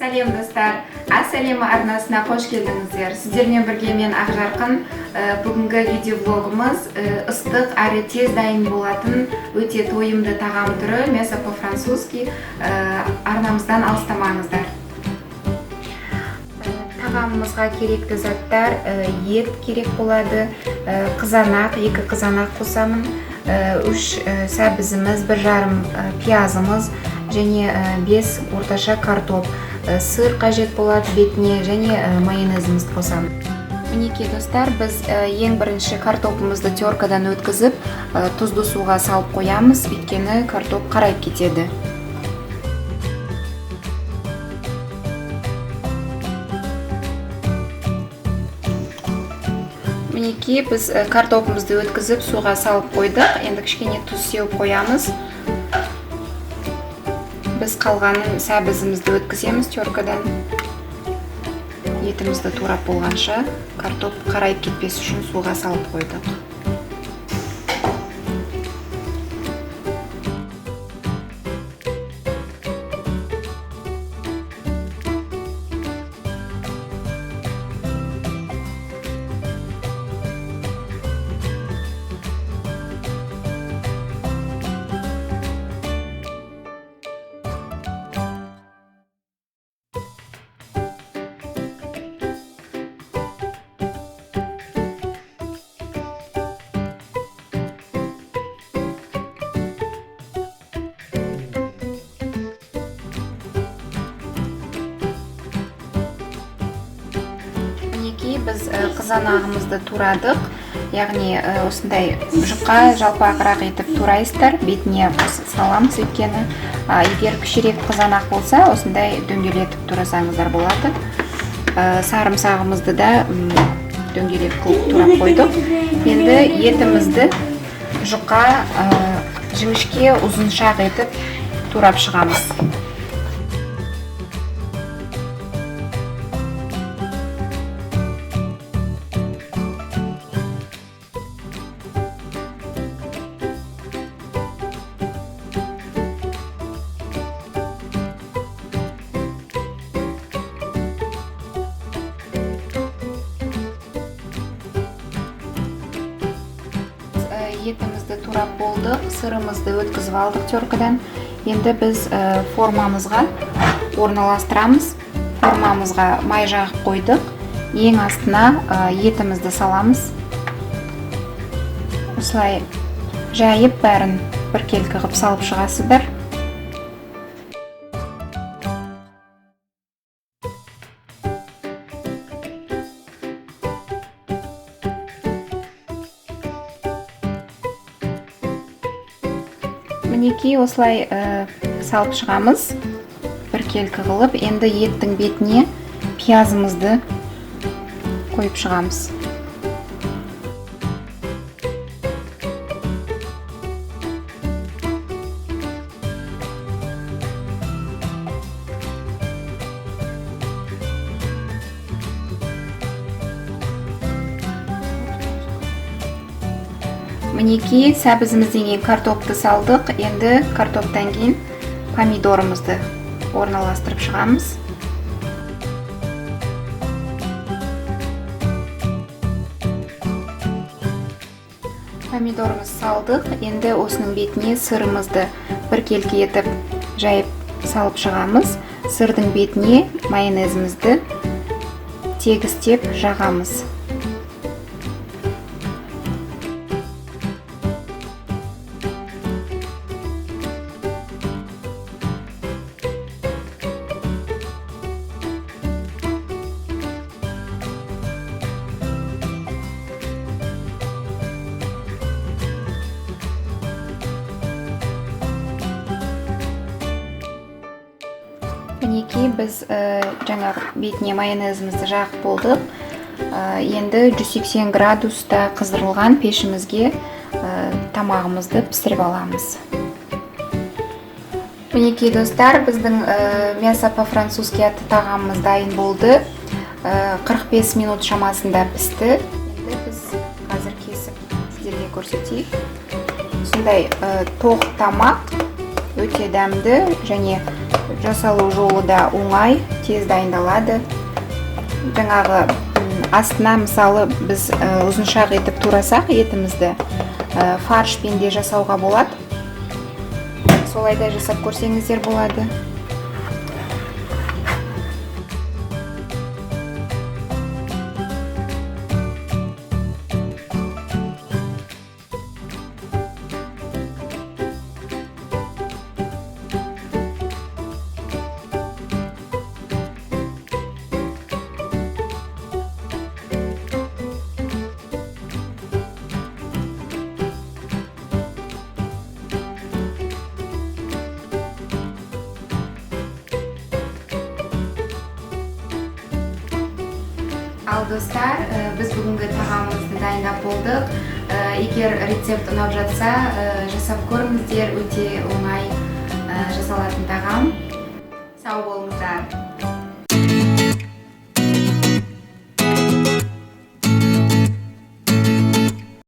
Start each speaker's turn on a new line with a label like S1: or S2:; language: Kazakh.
S1: Сәлем достар, Ассалема арнасына қош келдіңіздер. Сіздермен бірге мен Ақжарқын. Бүгінгі видеоблогымыз ыстық әрі тез дайын болатын өте тойымды тағам түрі мясо по-французски. Арнамыздан алыстамаңыздар. Тағамымызға керекті заттар: ет керек болады, қызанақ, 2 қызанақ қосамын, 3 сәбізіміз, 1,5 пиязымыз және 5 орташа картоп, сыр қажет болады бетіне және майонезімізді қосамын. Мінекей достар, біз ең бірінші картопымызды теркадан өткізіп, тұзды суға салып қоямыз, өйткені картоп қарайып кетеді. Мінекей біз картопымызды өткізіп суға салып қойдық. Енді кішкене тұз сеуіп қоямыз. Біз қалғанын сәбізімізді өткіземіз теркадан. Етімізді турап болғанша картоп қарайып кетпес үшін суға салып қойдық. Біз қызанағымызды турадық, яғни осындай жұқа жалпағырақ етіп турайсыздар, бетіне саламыз. Өйткені егер кішірек қызанақ болса, осындай дөңгелетіп турасаңыздар болады. Сарымсағымызды да дөңгелек қылып турап қойдық. Енді етімізді жұқа, жіңішке, ұзыншақ етіп турап шығамыз. Етімізді турап болдық, сырымызды өткізіп алдық теркадан. Енді біз формамызға орналастырамыз. Формамызға май жағып қойдық. Ең астына етімізді саламыз. Осылай жайып бәрін біркелкі қылып салып шығасыздар. Мінекей осылай салып шығамыз, біркелкі қылып. Енді еттің бетіне пиязымызды қойып шығамыз. Мінекей сәбізімізден кейін картопты салдық. Енді картоптан кейін помидорымызды орналастырып шығамыз. Помидорымыз салдық. Енді осының бетіне сырымызды біркелкі етіп жайып салып шығамыз. Сырдың бетіне майонезімізді тегістеп жағамыз. Мінекей біз жаңағы бетіне майонезімізді жағып болдық. Енді 180 градуста қыздырылған пешімізге тамағымызды пісіріп аламыз. Мінекей достар, біздің мясо по-французски атты тағамымыз дайын болды. 45 минут шамасында пісті. Енді біз қазір кесіп сіздерге көрсетейік. Сондай тоқ тамақ, өте дәмді және жасалу жолы да оңай, тез дайындалады. Жаңағы астына мысалы біз ұзыншақ етіп турасақ етімізді фаршпен де жасауға болады. Солай да жасап көрсеңіздер болады. Ал достар, біз бүгінгі тағамымызды дайындап болдық. Егер рецепт ұнап жатса, жасап көріңіздер, өте оңай жасалатын тағам. Сау болыңыздар.